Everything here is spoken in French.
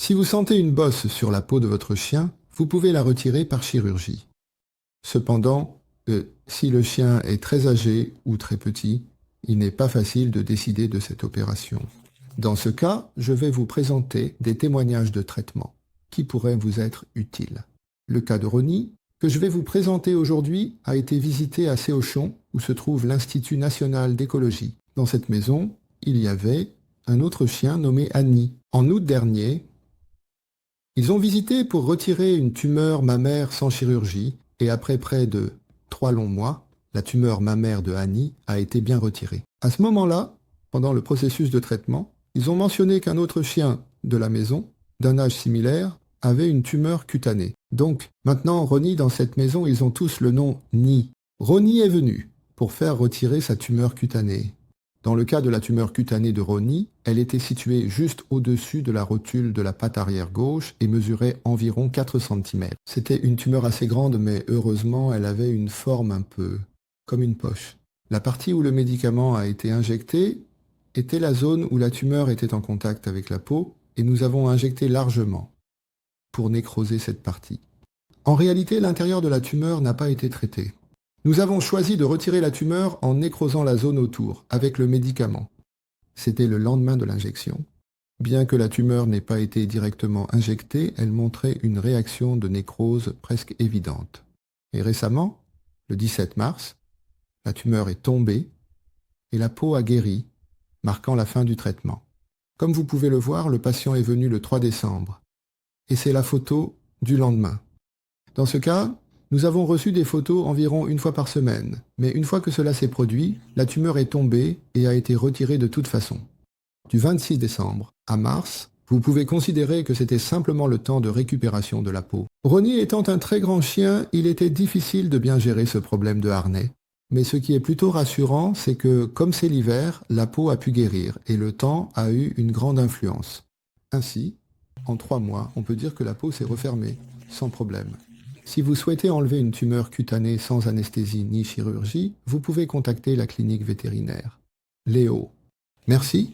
Si vous sentez une bosse sur la peau de votre chien, vous pouvez la retirer par chirurgie. Cependant, si le chien est très âgé ou très petit, il n'est pas facile de décider de cette opération. Dans ce cas, je vais vous présenter des témoignages de traitement qui pourraient vous être utiles. Le cas de Ronnie, que je vais vous présenter aujourd'hui, a été visité à Séauchon, où se trouve l'Institut national d'écologie. Dans cette maison, il y avait un autre chien nommé Annie. En août dernier, ils ont visité pour retirer une tumeur mammaire sans chirurgie, et après près de 3 longs mois, la tumeur mammaire de Annie a été bien retirée. À ce moment-là, pendant le processus de traitement, ils ont mentionné qu'un autre chien de la maison, d'un âge similaire, avait une tumeur cutanée. Donc, maintenant, Ronnie, dans cette maison, ils ont tous le nom Ni. Ronnie est venu pour faire retirer sa tumeur cutanée. Dans le cas de la tumeur cutanée de Ronnie, elle était située juste au-dessus de la rotule de la patte arrière gauche et mesurait environ 4 cm. C'était une tumeur assez grande, mais heureusement, elle avait une forme un peu comme une poche. La partie où le médicament a été injecté était la zone où la tumeur était en contact avec la peau, et nous avons injecté largement pour nécroser cette partie. En réalité, l'intérieur de la tumeur n'a pas été traité. Nous avons choisi de retirer la tumeur en nécrosant la zone autour, avec le médicament. C'était le lendemain de l'injection. Bien que la tumeur n'ait pas été directement injectée, elle montrait une réaction de nécrose presque évidente. Et récemment, le 17 mars, la tumeur est tombée et la peau a guéri, marquant la fin du traitement. Comme vous pouvez le voir, le patient est venu le 3 décembre. Et c'est la photo du lendemain. Dans ce cas, nous avons reçu des photos environ une fois par semaine, mais une fois que cela s'est produit, la tumeur est tombée et a été retirée de toute façon. Du 26 décembre à mars, vous pouvez considérer que c'était simplement le temps de récupération de la peau. Ronnie étant un très grand chien, il était difficile de bien gérer ce problème de harnais. Mais ce qui est plutôt rassurant, c'est que, comme c'est l'hiver, la peau a pu guérir et le temps a eu une grande influence. Ainsi, en 3 mois, on peut dire que la peau s'est refermée, sans problème. Si vous souhaitez enlever une tumeur cutanée sans anesthésie ni chirurgie, vous pouvez contacter la clinique vétérinaire. Léo. Merci